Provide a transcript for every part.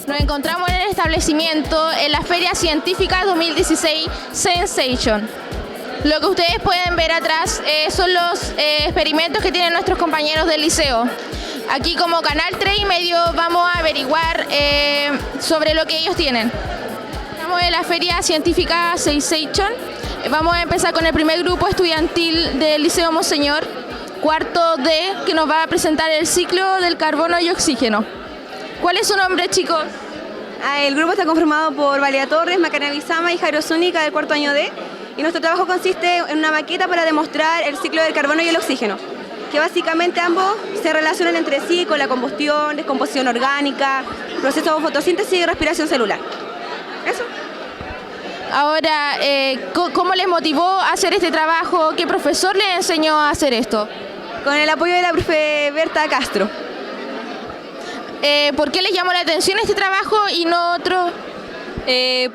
Nos encontramos en el establecimiento en la Feria Científica 2016 Sensation. Lo que ustedes pueden ver atrás son los experimentos que tienen nuestros compañeros del liceo. Aquí como Canal 3 y medio vamos a averiguar sobre lo que ellos tienen. Estamos en la Feria Científica Sensation. Vamos a empezar con el primer grupo estudiantil del Liceo Monseñor, cuarto D, que nos va a presentar el ciclo del carbono y oxígeno. ¿Cuál es su nombre, chicos? El grupo está conformado por Valia Torres, Macarena Bizama y Jairo Zúñiga del cuarto año D. Y nuestro trabajo consiste en una maqueta para demostrar el ciclo del carbono y el oxígeno, que básicamente ambos se relacionan entre sí con la combustión, descomposición orgánica, proceso de fotosíntesis y respiración celular. Eso. Ahora, ¿cómo les motivó a hacer este trabajo? ¿Qué profesor les enseñó a hacer esto? Con el apoyo de la profe Berta Castro. ¿Por qué les llamó la atención este trabajo y no otro?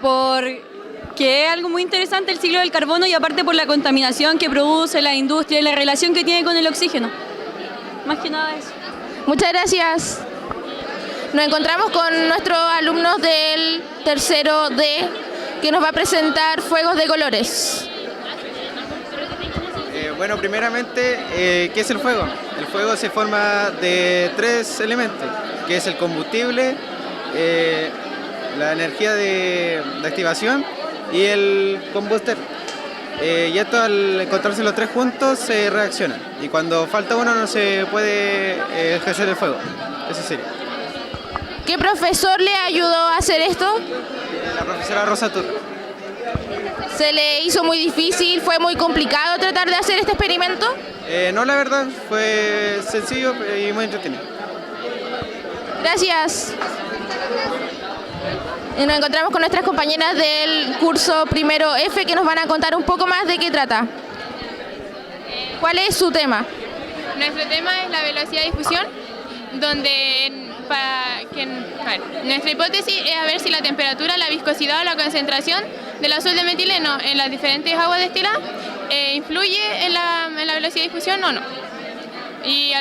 Porque es algo muy interesante el ciclo del carbono y aparte por la contaminación que produce la industria y la relación que tiene con el oxígeno. Más que nada eso. Muchas gracias. Nos encontramos con nuestros alumnos del tercero D, que nos va a presentar fuegos de colores. Bueno, primeramente, ¿qué es el fuego? El fuego se forma de tres elementos, que es el combustible, la energía de activación y el combuster. Y esto al encontrarse los tres juntos se reaccionan. Y cuando falta uno no se puede ejercer el fuego. Eso sería. ¿Qué profesor le ayudó a hacer esto? La profesora Rosa Turra. ¿Se le hizo muy difícil? ¿Fue muy complicado tratar de hacer este experimento? No, la verdad, fue sencillo y muy entretenido. Gracias. Y nos encontramos con nuestras compañeras del curso primero F que nos van a contar un poco más de qué trata. ¿Cuál es su tema? Nuestro tema es la velocidad de difusión, donde nuestra hipótesis es a ver si la temperatura, la viscosidad o la concentración del azul de metileno en las diferentes aguas destiladas influye en la velocidad de difusión o no. Y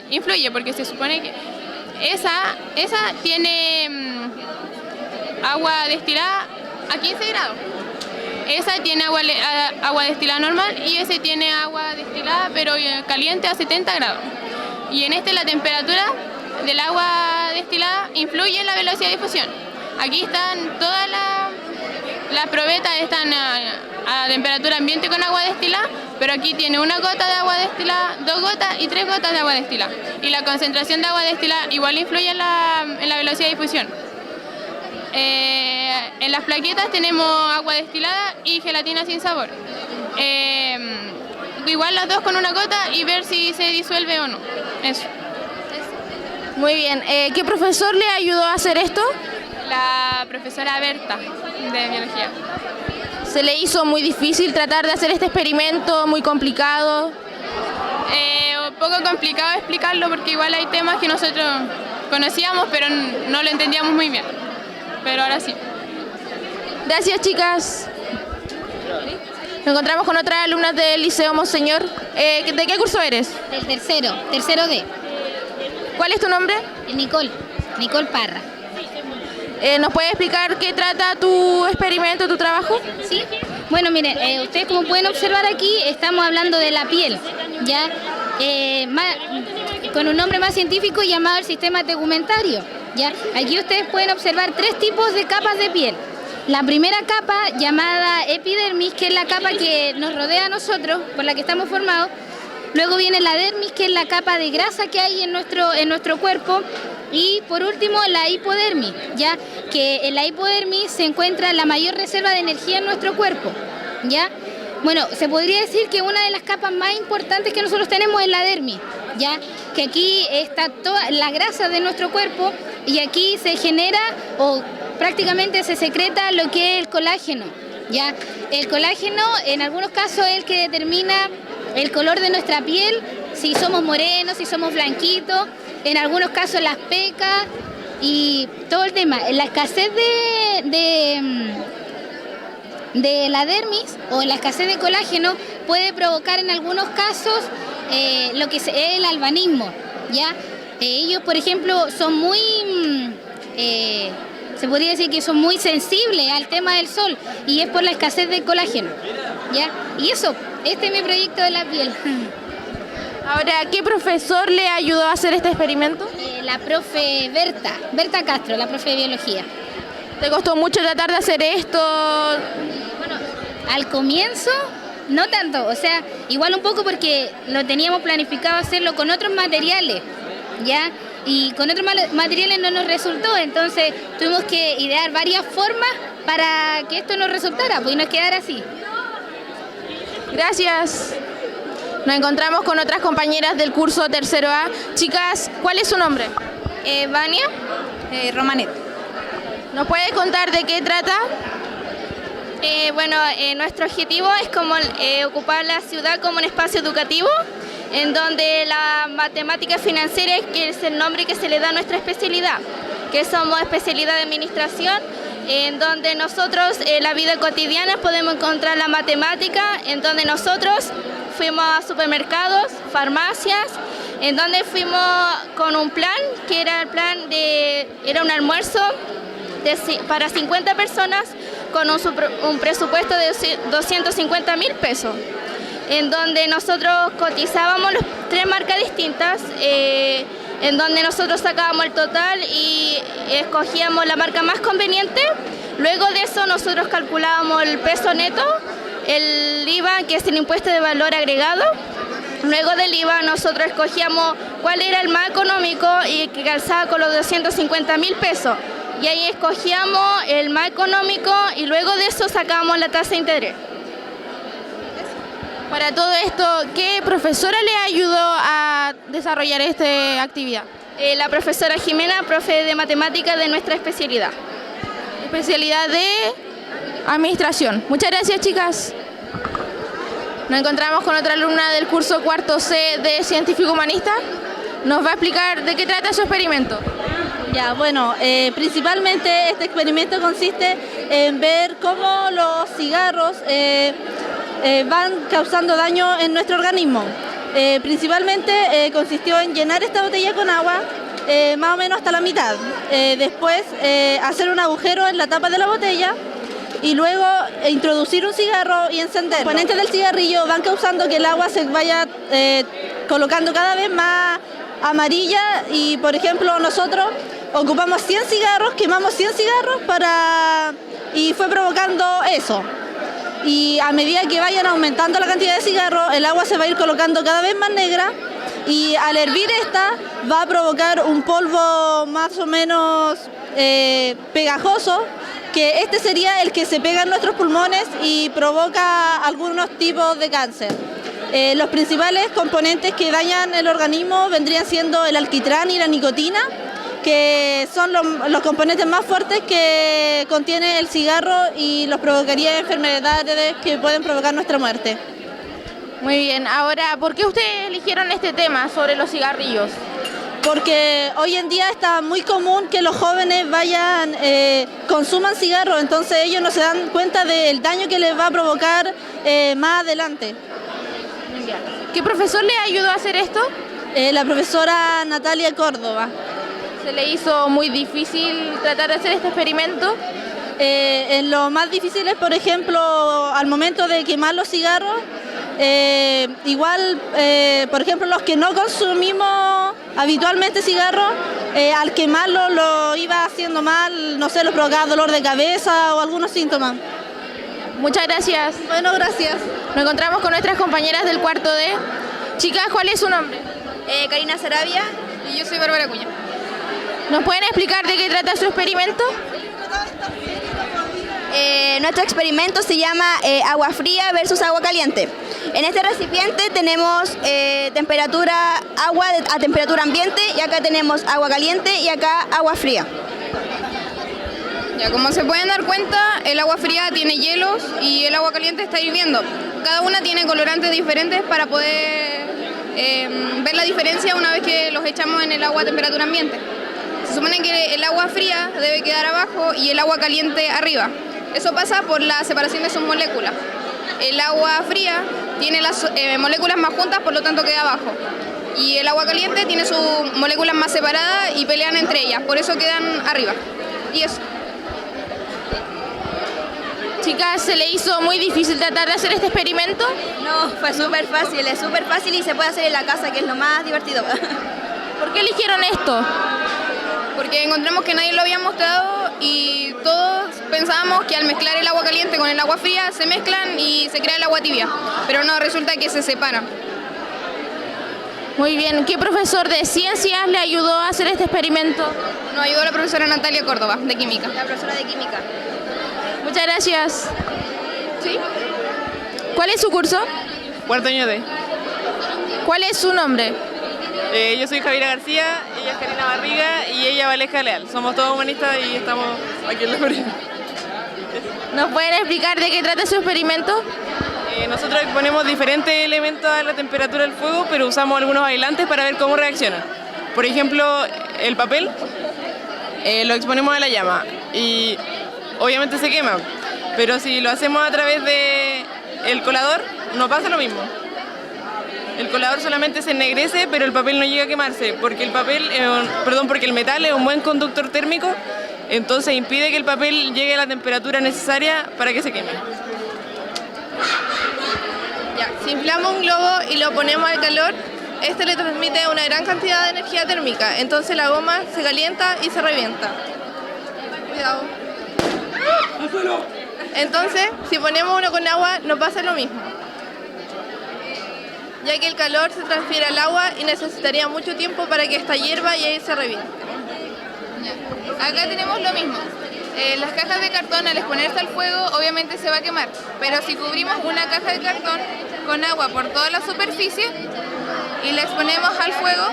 influye porque se supone que esa tiene agua destilada a 15 grados. Esa tiene agua destilada normal y ese tiene agua destilada pero caliente a 70 grados. Y en la temperatura del agua destilada influye en la velocidad de difusión. Aquí están todas las probetas, están a temperatura ambiente con agua destilada, pero aquí tiene una gota de agua destilada, 2 gotas y 3 gotas de agua destilada. Y la concentración de agua destilada igual influye en la velocidad de difusión. En las plaquetas tenemos agua destilada y gelatina sin sabor. Igual las dos con una gota y ver si se disuelve o no. Eso. Muy bien. ¿Qué profesor le ayudó a hacer esto? La profesora Berta, de biología. ¿Se le hizo muy difícil tratar de hacer este experimento, muy complicado? Un poco complicado explicarlo porque igual hay temas que nosotros conocíamos pero no lo entendíamos muy bien. Pero ahora sí. Gracias, chicas. Nos encontramos con otras alumnas del Liceo Monseñor. ¿De qué curso eres? Del tercero D. ¿Cuál es tu nombre? Nicole Parra. ¿Nos puedes explicar qué trata tu experimento, tu trabajo? Sí. Bueno, miren, ustedes como pueden observar aquí, estamos hablando de la piel, ¿ya? Con un nombre más científico llamado el sistema tegumentario, ¿ya? Aquí ustedes pueden observar 3 tipos de capas de piel. La primera capa, llamada epidermis, que es la capa que nos rodea a nosotros, por la que estamos formados. Luego viene la dermis, que es la capa de grasa que hay en nuestro cuerpo. Y por último, la hipodermis, ya que en la hipodermis se encuentra la mayor reserva de energía en nuestro cuerpo, ¿ya? Bueno, se podría decir que una de las capas más importantes que nosotros tenemos es la dermis, ya que aquí está toda la grasa de nuestro cuerpo y aquí se genera o prácticamente se secreta lo que es el colágeno, ya. El colágeno en algunos casos es el que determina el color de nuestra piel, si somos morenos, si somos blanquitos. en algunos casos las pecas y todo el tema. La escasez de la dermis o la escasez de colágeno puede provocar en algunos casos lo que es el albanismo, ¿ya? Ellos, por ejemplo, son muy, se podría decir que son muy sensibles al tema del sol y es por la escasez de colágeno, ¿ya? Y eso, este es mi proyecto de la piel. Ahora, ¿qué profesor le ayudó a hacer este experimento? La profe Berta Castro, la profe de biología. ¿Te costó mucho tratar de hacer esto? Bueno, al comienzo no tanto, o sea, igual un poco porque lo teníamos planificado hacerlo con otros materiales, ¿ya? Y con otros materiales no nos resultó, entonces tuvimos que idear varias formas para que esto nos resultara, pues y nos quedara así. Gracias. Nos encontramos con otras compañeras del curso tercero A. Chicas, ¿cuál es su nombre? Vania. Romanet. ¿Nos puede contar de qué trata? Nuestro objetivo es como ocupar la ciudad como un espacio educativo, en donde la matemática financiera es el nombre que se le da a nuestra especialidad, que somos especialidad de administración, en donde nosotros en la vida cotidiana podemos encontrar la matemática, en donde nosotros fuimos a supermercados, farmacias, en donde fuimos con un plan, que era era un almuerzo para 50 personas con un presupuesto de 250.000 pesos, en donde nosotros cotizábamos las 3 marcas distintas, en donde nosotros sacábamos el total y escogíamos la marca más conveniente. Luego de eso nosotros calculábamos el peso neto, el IVA, que es el impuesto de valor agregado. Luego del IVA nosotros escogíamos cuál era el más económico y que calzaba con los 250.000 pesos. Y ahí escogíamos el más económico y luego de eso sacábamos la tasa de interés. Para todo esto, ¿qué profesora le ayudó a desarrollar esta actividad? La profesora Jimena, profe de matemáticas de nuestra especialidad. Especialidad de administración. Muchas gracias, chicas. Nos encontramos con otra alumna del curso cuarto C de Científico Humanista. Nos va a explicar de qué trata su experimento. Ya, bueno, principalmente este experimento consiste en ver cómo los cigarros van causando daño en nuestro organismo. Principalmente consistió en llenar esta botella con agua más o menos hasta la mitad. Después hacer un agujero en la tapa de la botella y luego introducir un cigarro y encender. Los componentes del cigarrillo van causando que el agua se vaya colocando cada vez más amarilla y, por ejemplo, nosotros ocupamos 100 cigarros, quemamos 100 cigarros y fue provocando eso. Y a medida que vayan aumentando la cantidad de cigarros, el agua se va a ir colocando cada vez más negra y al hervir esta va a provocar un polvo más o menos pegajoso, que este sería el que se pega en nuestros pulmones y provoca algunos tipos de cáncer. Los principales componentes que dañan el organismo vendrían siendo el alquitrán y la nicotina, que son los componentes más fuertes que contiene el cigarro y los provocaría enfermedades que pueden provocar nuestra muerte. Muy bien, ahora, ¿por qué ustedes eligieron este tema sobre los cigarrillos? Porque hoy en día está muy común que los jóvenes consuman cigarros, entonces ellos no se dan cuenta del daño que les va a provocar más adelante. ¿Qué profesor le ayudó a hacer esto? La profesora Natalia Córdoba. ¿Se le hizo muy difícil tratar de hacer este experimento? En lo más difícil es, por ejemplo, al momento de quemar los cigarros, por ejemplo, los que no consumimos habitualmente cigarros, al quemarlo lo iba haciendo mal, no sé, los provocaba dolor de cabeza o algunos síntomas. Muchas gracias. Bueno, gracias. Nos encontramos con nuestras compañeras del cuarto D. Chicas, ¿cuál es su nombre? Karina Sarabia. Y yo soy Bárbara Cuña. ¿Nos pueden explicar de qué trata su experimento? Nuestro experimento se llama agua fría versus agua caliente. En este recipiente tenemos agua a temperatura ambiente y acá tenemos agua caliente y acá agua fría. Ya, como se pueden dar cuenta, el agua fría tiene hielos y el agua caliente está hirviendo. Cada una tiene colorantes diferentes para poder ver la diferencia una vez que los echamos en el agua a temperatura ambiente. Se supone que el agua fría debe quedar abajo y el agua caliente arriba. Eso pasa por la separación de sus moléculas. El agua fría tiene las moléculas más juntas, por lo tanto queda abajo. Y el agua caliente tiene sus moléculas más separadas y pelean entre ellas, por eso quedan arriba. Y eso. Chicas, ¿se le hizo muy difícil tratar de hacer este experimento? No, fue súper fácil, es súper fácil y se puede hacer en la casa, que es lo más divertido. ¿Por qué eligieron esto? Porque encontramos que nadie lo había mostrado y todos pensábamos que al mezclar el agua caliente con el agua fría se mezclan y se crea el agua tibia, pero no, resulta que se separan. Muy bien, ¿qué profesor de ciencias le ayudó a hacer este experimento? Nos ayudó la profesora Natalia Córdoba, de química. La profesora de química. Muchas gracias. ¿Sí? ¿Cuál es su curso? Cuarto año D. ¿Cuál es su nombre? Yo soy Javiera García, ella es Karina Barriga y ella Valeja Leal. Somos todos humanistas y estamos aquí en la feria. ¿Nos pueden explicar de qué trata su experimento? Nosotros exponemos diferentes elementos a la temperatura del fuego, pero usamos algunos aislantes para ver cómo reaccionan. Por ejemplo, el papel lo exponemos a la llama y obviamente se quema, pero si lo hacemos a través del colador no pasa lo mismo. El colador solamente se ennegrece, pero el papel no llega a quemarse, porque porque el metal es un buen conductor térmico, entonces impide que el papel llegue a la temperatura necesaria para que se queme. Si inflamos un globo y lo ponemos al calor, este le transmite una gran cantidad de energía térmica, entonces la goma se calienta y se revienta. Cuidado. Entonces, si ponemos uno con agua, no pasa lo mismo, ya que el calor se transfiere al agua y necesitaría mucho tiempo para que esta hierva y ahí se reviente. Acá tenemos lo mismo. Las cajas de cartón, al exponerse al fuego, obviamente se va a quemar, pero si cubrimos una caja de cartón con agua por toda la superficie y la exponemos al fuego,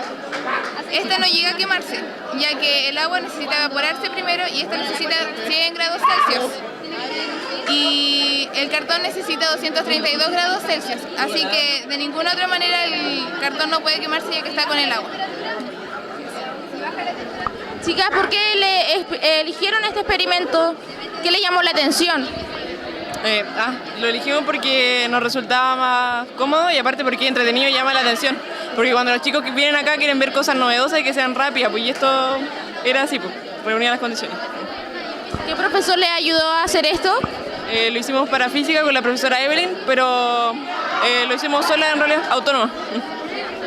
esta no llega a quemarse, ya que el agua necesita evaporarse primero y esta necesita 100 grados Celsius. Y el cartón necesita 232 grados Celsius, así que de ninguna otra manera el cartón no puede quemarse ya que está con el agua. Chicas, ¿por qué eligieron este experimento? ¿Qué le llamó la atención? Lo elegimos porque nos resultaba más cómodo y aparte porque entretenido y llama la atención. Porque cuando los chicos que vienen acá quieren ver cosas novedosas y que sean rápidas, pues y esto era así, pues, reunía las condiciones. ¿Qué profesor le ayudó a hacer esto? Lo hicimos para física con la profesora Evelyn, pero lo hicimos sola en realidad, autónoma.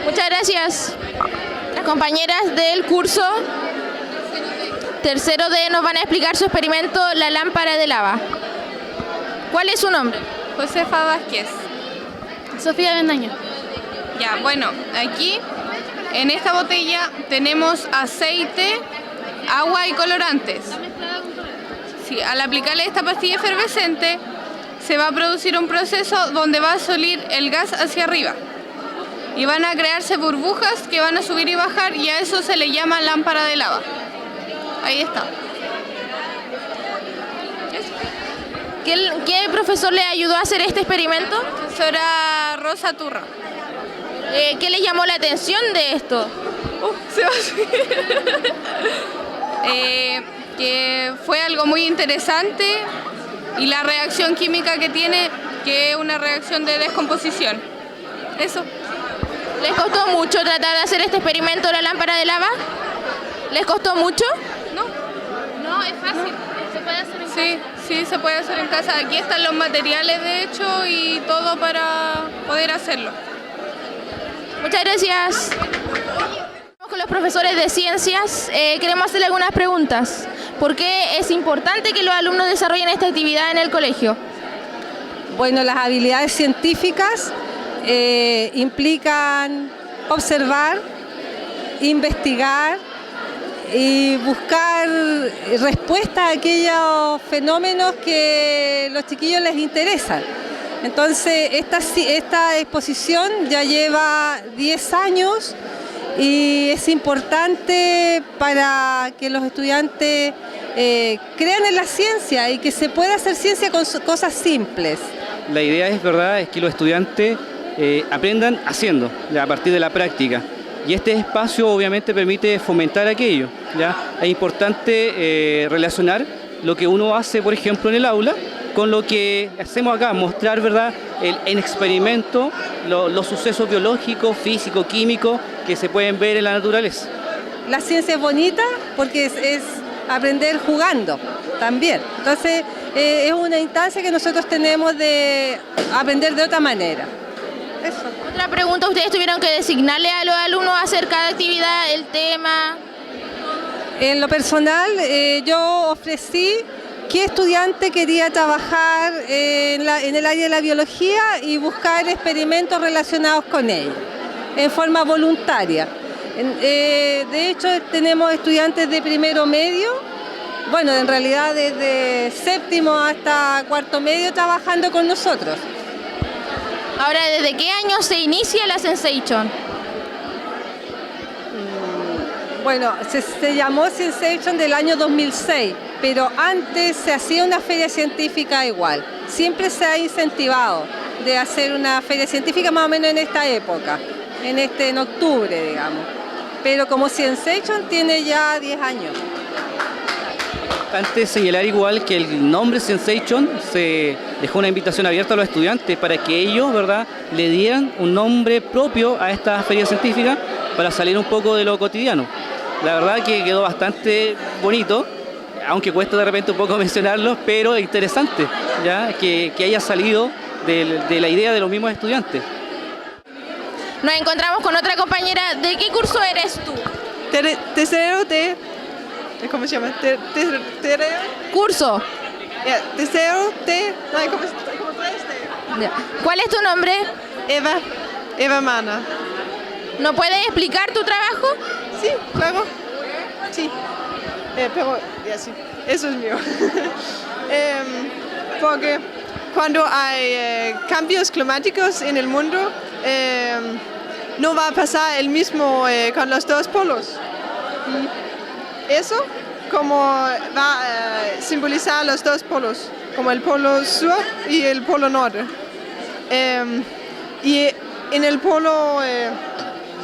Muchas gracias. Las compañeras del curso tercero D nos van a explicar su experimento, la lámpara de lava. ¿Cuál es su nombre? Josefa Vázquez. Sofía Bendaño. Ya, bueno, aquí en esta botella tenemos aceite, agua y colorantes. Sí, al aplicarle esta pastilla efervescente se va a producir un proceso donde va a salir el gas hacia arriba y van a crearse burbujas que van a subir y bajar y a eso se le llama lámpara de lava. Ahí está. ¿Qué profesor le ayudó a hacer este experimento? Profesora Rosa Turra. ¿Qué le llamó la atención de esto? Se va a subir. Que fue algo muy interesante y la reacción química que tiene, que es una reacción de descomposición. Eso. ¿Les costó mucho tratar de hacer este experimento de la lámpara de lava? ¿Les costó mucho? No, es fácil. Se puede hacer en casa. Sí, se puede hacer en casa. Aquí están los materiales, de hecho, y todo para poder hacerlo. Muchas gracias. Con los profesores de ciencias, queremos hacerle algunas preguntas. ¿Por qué es importante que los alumnos desarrollen esta actividad en el colegio? Bueno, las habilidades científicas implican observar, investigar y buscar respuestas a aquellos fenómenos que los chiquillos les interesan. Entonces, esta exposición ya lleva 10 años y es importante para que los estudiantes crean en la ciencia y que se pueda hacer ciencia con cosas simples. La idea es que los estudiantes aprendan haciendo, ya, a partir de la práctica. Y este espacio obviamente permite fomentar aquello, ¿ya? Es importante relacionar lo que uno hace, por ejemplo, en el aula, con lo que hacemos acá, mostrar, ¿verdad?, en experimento los sucesos biológicos, físicos, químicos que se pueden ver en la naturaleza. La ciencia es bonita porque es aprender jugando también. Entonces, es una instancia que nosotros tenemos de aprender de otra manera. Eso. Otra pregunta, ¿ustedes tuvieron que designarle a los alumnos acerca de actividad, el tema? En lo personal, yo ofrecí qué estudiante quería trabajar en el área de la biología y buscar experimentos relacionados con ello, en forma voluntaria. De hecho, tenemos estudiantes de primero medio, bueno, en realidad desde séptimo hasta cuarto medio trabajando con nosotros. Ahora, ¿desde qué año se inicia la Sensation? Bueno, se llamó Sensation del año 2006, pero antes se hacía una feria científica igual. Siempre se ha incentivado de hacer una feria científica más o menos en esta época, en octubre, digamos. Pero como Sensation tiene ya 10 años. Antes señalar igual que el nombre Sensation se dejó una invitación abierta a los estudiantes para que ellos, ¿verdad?, le dieran un nombre propio a esta feria científica para salir un poco de lo cotidiano. La verdad que quedó bastante bonito, aunque cuesta de repente un poco mencionarlo, pero es interesante, ¿ya?, que haya salido de la idea de los mismos estudiantes. Nos encontramos con otra compañera. ¿De qué curso eres tú? Tercero de... ¿Cómo se llama? Curso. Tercero de... ¿Cómo ¿Cuál es tu nombre? Eva Mana. ¿No puedes explicar tu trabajo? Sí, claro. Sí. Pero ya sí, eso es mío. Porque cuando hay cambios climáticos en el mundo, no va a pasar el mismo con los dos polos. Eso como va a simbolizar los dos polos, como el polo sur y el polo norte. Y en el polo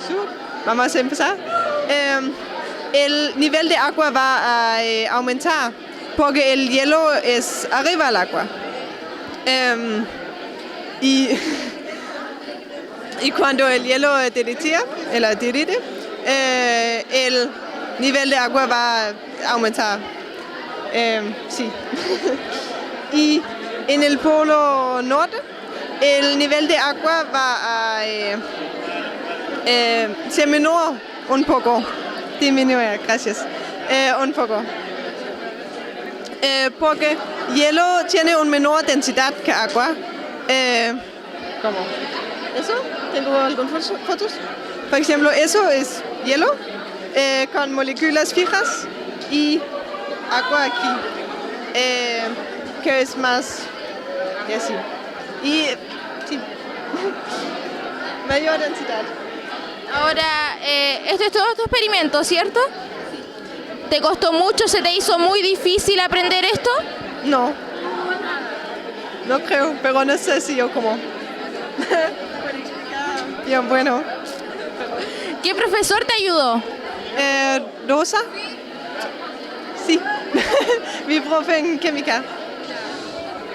sur, vamos a empezar, el nivel de agua va a aumentar porque el hielo es arriba del agua. Y cuando el hielo derrite, el nivel de agua va a aumentar. Sí. Y en el polo norte, el nivel de agua va a ser menor un poco. Disminuir, gracias. Un poco. Porque hielo tiene una menor densidad que agua. ¿Cómo? ¿Eso? ¿Tengo algunas fotos? Por ejemplo, eso es hielo con moléculas fijas y agua aquí, que es más así. Y sí, mayor densidad. Ahora, esto es todo tu experimento, ¿cierto? Sí. ¿Te costó mucho? ¿Se te hizo muy difícil aprender esto? No. No creo, pero no sé si yo como. Bien, bueno. ¿Qué profesor te ayudó? Rosa. Sí. Mi profe en química.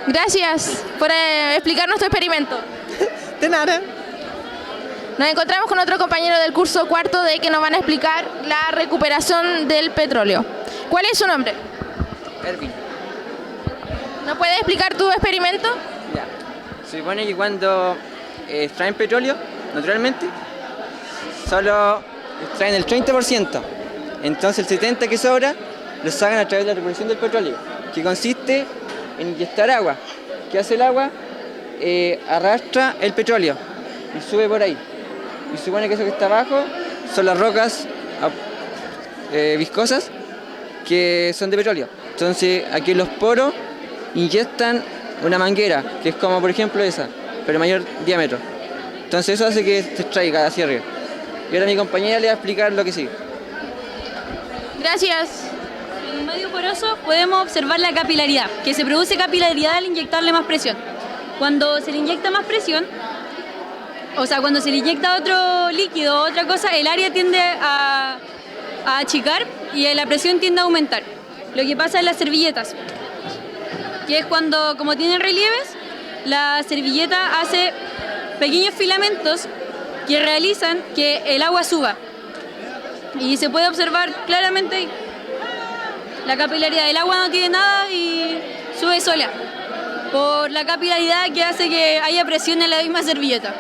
Gracias por explicarnos tu experimento. De nada. Nos encontramos con otro compañero del curso cuarto de que nos van a explicar la recuperación del petróleo. ¿Cuál es su nombre? Erwin. ¿Nos puedes explicar tu experimento? Ya. Se supone que cuando extraen petróleo, naturalmente, solo extraen el 30%. Entonces el 70% que sobra lo sacan a través de la recuperación del petróleo, que consiste en inyectar agua. ¿Qué hace el agua? Arrastra el petróleo y sube por ahí. Y se supone que eso que está abajo son las rocas viscosas que son de petróleo. Entonces aquí en los poros inyectan una manguera, que es como por ejemplo esa, pero mayor diámetro. Entonces eso hace que se extraiga hacia arriba. Y ahora mi compañera le va a explicar lo que sigue. Gracias. En un medio poroso podemos observar la capilaridad, que se produce capilaridad al inyectarle más presión. Cuando se le inyecta más presión, o sea, cuando se le inyecta otro líquido o otra cosa, el área tiende a achicar y la presión tiende a aumentar. Lo que pasa en las servilletas, que es cuando, como tienen relieves, la servilleta hace pequeños filamentos que realizan que el agua suba. Y se puede observar claramente la capilaridad del agua, no tiene nada y sube sola, por la capilaridad que hace que haya presión en la misma servilleta.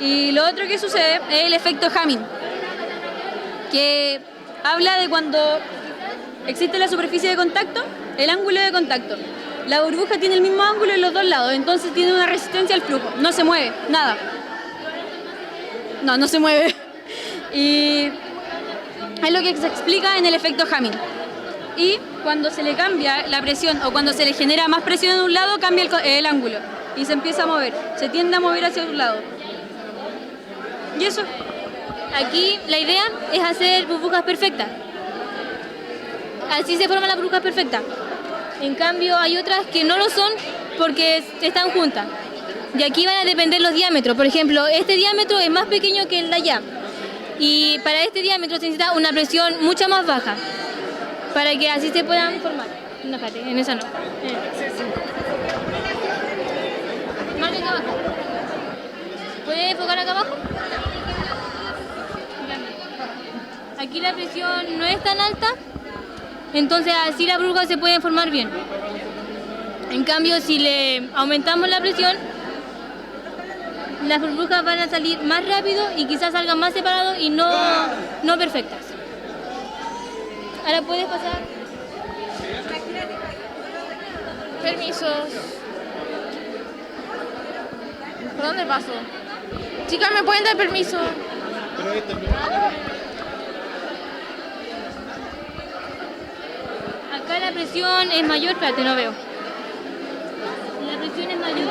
Y lo otro que sucede es el efecto Hamming, que habla de cuando existe la superficie de contacto, el ángulo de contacto. La burbuja tiene el mismo ángulo en los dos lados, entonces tiene una resistencia al flujo, no se mueve, nada. No se mueve. Y es lo que se explica en el efecto Hamming. Y cuando se le cambia la presión o cuando se le genera más presión en un lado, cambia el ángulo y se empieza a mover, se tiende a mover hacia un lado. Y eso. Aquí la idea es hacer burbujas perfectas. Así se forman las burbujas perfectas. En cambio hay otras que no lo son porque están juntas. De aquí van a depender los diámetros. Por ejemplo, este diámetro es más pequeño que el de allá. Y para este diámetro se necesita una presión mucho más baja para que así se puedan formar. No, espérate, en esa no. Marca acá abajo. ¿Puedes enfocar acá abajo? Aquí la presión no es tan alta, entonces así las burbujas se pueden formar bien. En cambio, si le aumentamos la presión, las burbujas van a salir más rápido y quizás salgan más separados y no perfectas. Ahora puedes pasar. Permisos. ¿Por dónde paso? Chicas, ¿me pueden dar permiso? Acá la presión es mayor, espérate, no veo. La presión es mayor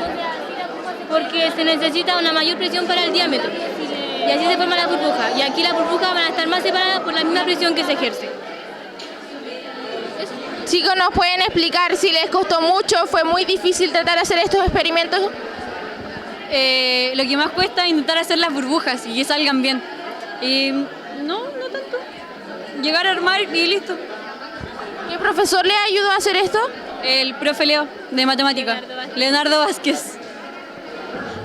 porque se necesita una mayor presión para el diámetro. Y así se forma la burbuja. Y aquí las burbujas van a estar más separadas por la misma presión que se ejerce. Chicos, ¿nos pueden explicar si les costó mucho? ¿Fue muy difícil tratar de hacer estos experimentos? Lo que más cuesta es intentar hacer las burbujas y que salgan bien. No tanto. Llegar a armar y listo. ¿Qué profesor le ayudó a hacer esto? El profe Leo, de matemática. Leonardo Vázquez.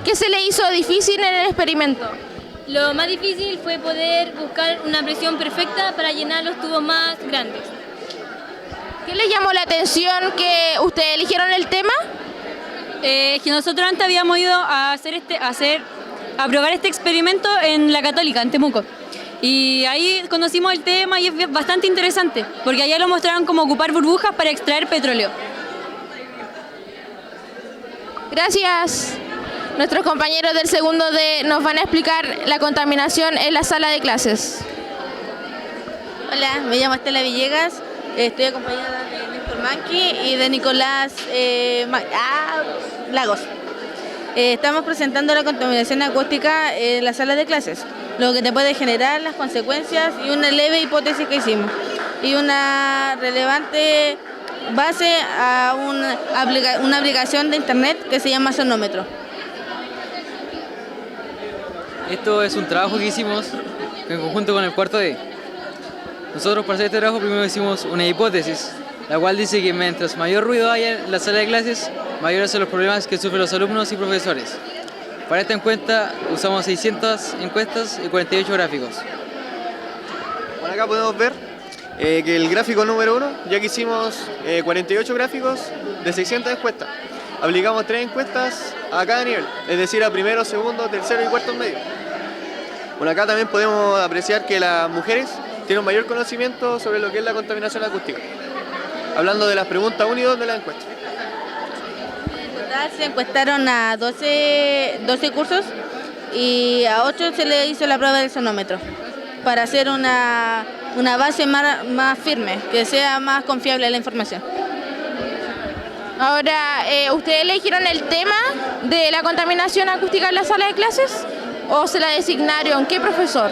¿Qué se le hizo difícil en el experimento? Lo más difícil fue poder buscar una presión perfecta para llenar los tubos más grandes. ¿Qué les llamó la atención que ustedes eligieron el tema? Que nosotros antes habíamos ido a probar este experimento en la Católica, en Temuco. Y ahí conocimos el tema y es bastante interesante, porque allá lo mostraron cómo ocupar burbujas para extraer petróleo. Gracias. Nuestros compañeros del segundo D nos van a explicar la contaminación en la sala de clases. Hola, me llamo Estela Villegas, estoy acompañada de Néstor Manqui y de Nicolás Lagos. Estamos presentando la contaminación acústica en la sala de clases, lo que te puede generar, las consecuencias y una leve hipótesis que hicimos. Y una relevante base a una aplicación de internet que se llama Sonómetro. Esto es un trabajo que hicimos en conjunto con el cuarto D. Nosotros para hacer este trabajo primero hicimos una hipótesis, la cual dice que mientras mayor ruido haya en la sala de clases, mayores son los problemas que sufren los alumnos y profesores. Para esta encuesta usamos 600 encuestas y 48 gráficos. Bueno, acá podemos ver que el gráfico número 1, ya que hicimos 48 gráficos de 600 encuestas. Aplicamos 3 encuestas a cada nivel, es decir, a primero, segundo, tercero y cuarto medio. Bueno, acá también podemos apreciar que las mujeres tienen un mayor conocimiento sobre lo que es la contaminación acústica. Hablando de las preguntas 1 y 2 de la encuesta. En total se encuestaron a 12 cursos y a 8 se le hizo la prueba del sonómetro para hacer una base más firme, que sea más confiable la información. Ahora, ¿ustedes eligieron el tema de la contaminación acústica en la sala de clases o se la designaron? ¿Qué profesor?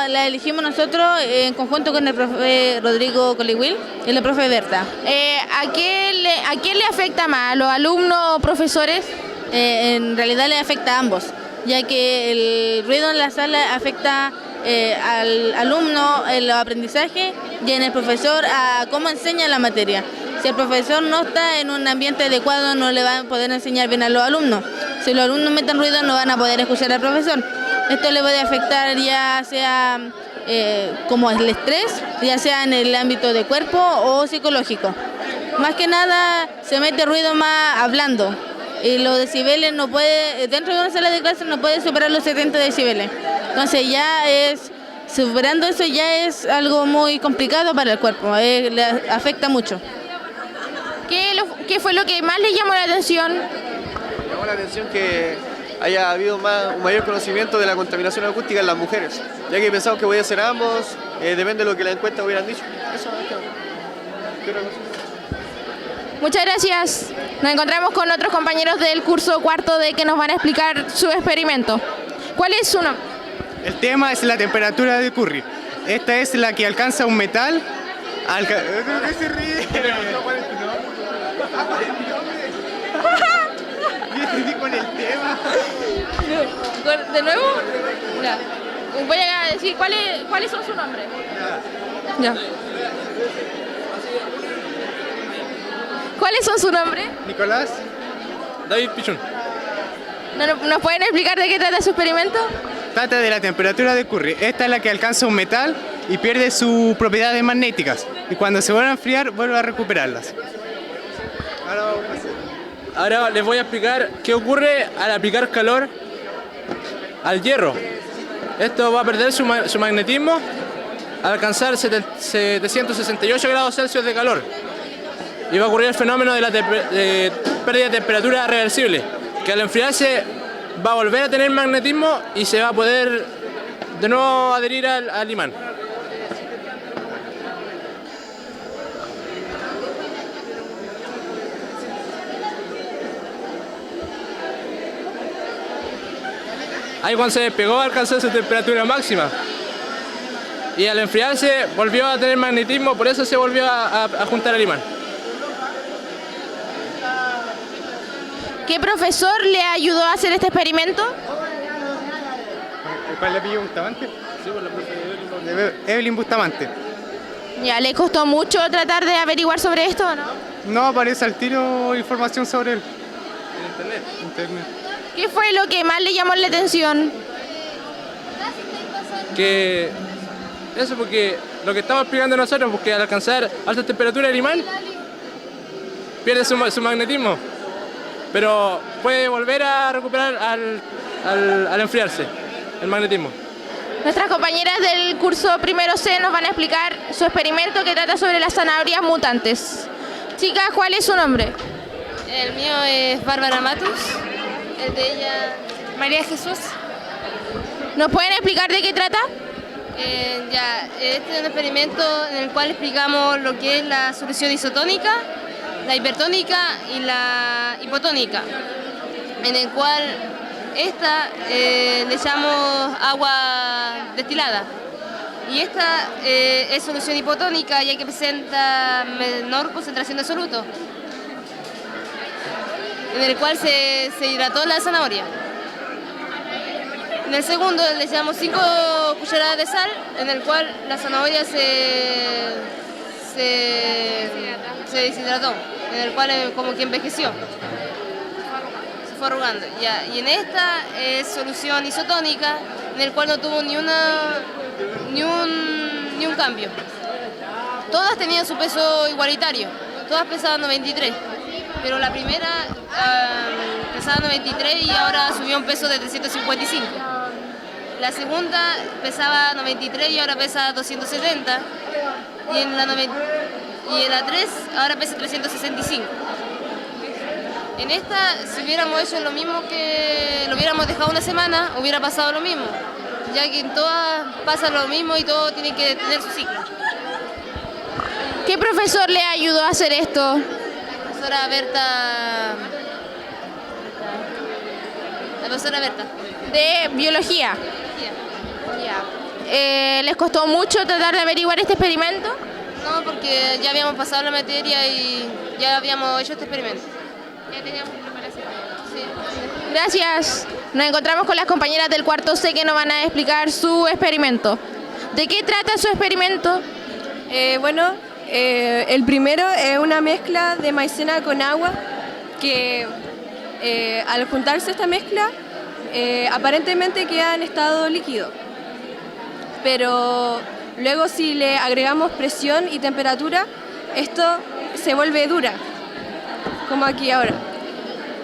La elegimos nosotros en conjunto con el profe Rodrigo Colihuil y el profe Berta. ¿A quién le afecta más? ¿A los alumnos o profesores? en realidad le afecta a ambos, ya que el ruido en la sala afecta al alumno en los aprendizajes y en el profesor a cómo enseña la materia. Si el profesor no está en un ambiente adecuado, no le va a poder enseñar bien a los alumnos. Si los alumnos meten ruido, no van a poder escuchar al profesor. Esto le puede afectar ya sea como el estrés, ya sea en el ámbito de cuerpo o psicológico. Más que nada se mete ruido más hablando y los decibeles no puede, dentro de una sala de clases no puede superar los 70 decibeles. Entonces superando eso ya es algo muy complicado para el cuerpo, le afecta mucho. ¿Qué fue lo que más le llamó la atención? Me llamó la atención que haya habido un mayor conocimiento de la contaminación acústica en las mujeres, ya que pensamos que podía ser ambos, depende de lo que las encuestas hubieran dicho. Eso es que... Muchas gracias. Nos encontramos con otros compañeros del curso cuarto D que nos van a explicar su experimento. ¿Cuál es su nombre? El tema es la temperatura de Curry. Esta es la que alcanza un metal. ¿Qué se ríe? Con el tema. ¿De nuevo? Ya. Voy a decir cuáles son sus nombres. Ya. ¿Cuáles son sus nombres? Nicolás. David Pichón. ¿Nos pueden explicar de qué trata su experimento? Trata de la temperatura de Curry. Esta es la que alcanza un metal y pierde sus propiedades magnéticas. Y cuando se vuelve a enfriar, vuelve a recuperarlas. Ahora les voy a explicar qué ocurre al aplicar calor al hierro. Esto va a perder su magnetismo al alcanzar 768 grados Celsius de calor. Y va a ocurrir el fenómeno de la pérdida de temperatura reversible, que al enfriarse va a volver a tener magnetismo y se va a poder de nuevo adherir al imán. Ahí cuando se despegó alcanzó su temperatura máxima y al enfriarse volvió a tener magnetismo, por eso se volvió a juntar al imán. ¿Qué profesor le ayudó a hacer este experimento? ¿Cuál le pilló Bustamante? Sí, por la profe Evelyn Bustamante. ¿Ya le costó mucho tratar de averiguar sobre esto o no? No aparece al tiro información sobre él. En internet. ¿Qué fue lo que más le llamó la atención? Que eso, porque lo que estamos explicando nosotros, porque al alcanzar alta temperatura el imán pierde su magnetismo, pero puede volver a recuperar al enfriarse el magnetismo. Nuestras compañeras del curso primero C nos van a explicar su experimento que trata sobre las zanahorias mutantes. Chicas, ¿cuál es su nombre? El mío es Bárbara Matus, el de ella María Jesús. ¿Nos pueden explicar de qué trata? Este es un experimento en el cual explicamos lo que es la solución isotónica, la hipertónica y la hipotónica, en el cual esta le echamos agua destilada y esta es solución hipotónica ya que presenta menor concentración de soluto, en el cual se hidrató la zanahoria. En el segundo le echamos 5 cucharadas de sal, en el cual la zanahoria se deshidrató, en el cual como que envejeció, se fue arrugando. Y en esta es solución isotónica, en el cual no tuvo ni un cambio. Todas tenían su peso igualitario, todas pesaban 93, pero la primera pesaba 93 y ahora subió un peso de 355. La segunda pesaba 93 y ahora pesa 270. Y en la 3 ahora pesa 365. En esta, si hubiéramos hecho lo mismo, que lo hubiéramos dejado una semana, hubiera pasado lo mismo, ya que en todas pasa lo mismo y todo tiene que tener su ciclo. ¿Qué profesor le ayudó a hacer esto? La profesora Berta. La profesora Berta. De biología. ¿Les costó mucho tratar de averiguar este experimento? No, porque ya habíamos pasado la materia y ya habíamos hecho este experimento. Ya teníamos preparación. Sí. Gracias. Nos encontramos con las compañeras del cuarto C que nos van a explicar su experimento. ¿De qué trata su experimento? El primero es una mezcla de maicena con agua que al juntarse esta mezcla aparentemente queda en estado líquido. Pero luego si le agregamos presión y temperatura, esto se vuelve dura, como aquí ahora.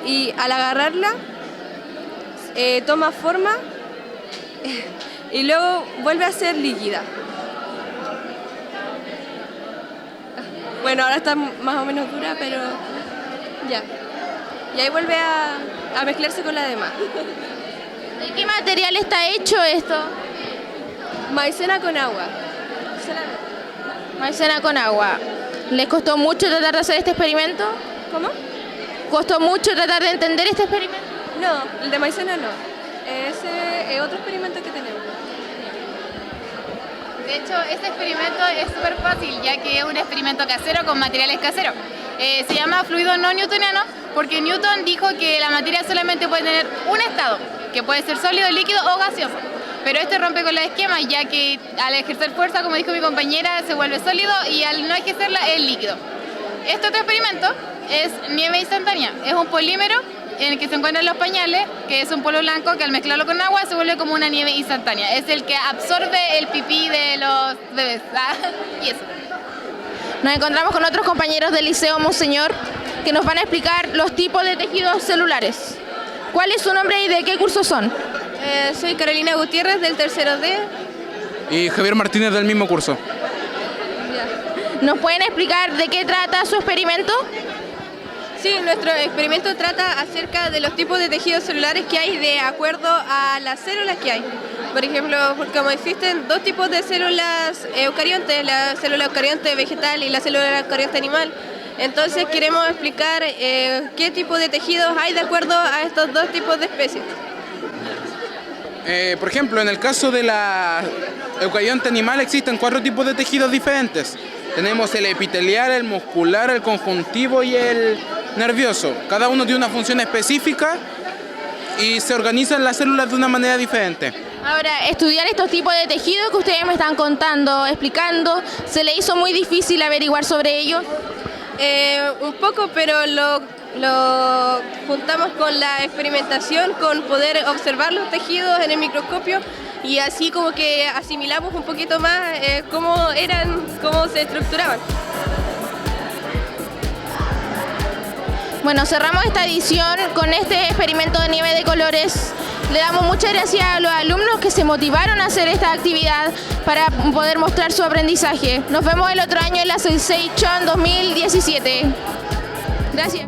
Y al agarrarla, toma forma y luego vuelve a ser líquida. Bueno, ahora está más o menos dura, pero ya. Y ahí vuelve a mezclarse con la demás. ¿De qué material está hecho esto? Maicena con agua. Maicena con agua. ¿Les costó mucho tratar de hacer este experimento? ¿Cómo? ¿Costó mucho tratar de entender este experimento? No, el de maicena no. Ese es otro experimento que tenemos. De hecho, este experimento es súper fácil, ya que es un experimento casero con materiales caseros. Se llama fluido no newtoniano porque Newton dijo que la materia solamente puede tener un estado, que puede ser sólido, líquido o gaseoso. Pero este rompe con los esquemas, ya que al ejercer fuerza, como dijo mi compañera, se vuelve sólido y al no ejercerla es líquido. Este otro experimento es nieve instantánea. Es un polímero en el que se encuentran los pañales, que es un polvo blanco que al mezclarlo con agua se vuelve como una nieve instantánea. Es el que absorbe el pipí de los bebés. Y eso. Nos encontramos con otros compañeros del Liceo Monseñor que nos van a explicar los tipos de tejidos celulares. ¿Cuál es su nombre y de qué curso son? Soy Carolina Gutiérrez del tercero D. Y Javier Martínez del mismo curso. ¿Nos pueden explicar de qué trata su experimento? Sí, nuestro experimento trata acerca de los tipos de tejidos celulares que hay de acuerdo a las células que hay. Por ejemplo, como existen dos tipos de células eucariontes, la célula eucarionte vegetal y la célula eucarionte animal. Entonces queremos explicar qué tipo de tejidos hay de acuerdo a estos dos tipos de especies. Por ejemplo, en el caso de la eucarionte animal existen 4 tipos de tejidos diferentes. Tenemos el epitelial, el muscular, el conjuntivo y el nervioso. Cada uno tiene una función específica y se organizan las células de una manera diferente. Ahora, estudiar estos tipos de tejidos que ustedes me están contando, explicando, ¿se le hizo muy difícil averiguar sobre ellos? Un poco, pero lo juntamos con la experimentación, con poder observar los tejidos en el microscopio y así como que asimilamos un poquito más cómo se estructuraban. Bueno, cerramos esta edición con este experimento de nieve de colores. Le damos muchas gracias a los alumnos que se motivaron a hacer esta actividad para poder mostrar su aprendizaje. Nos vemos el otro año en la Sensation 2017. Gracias.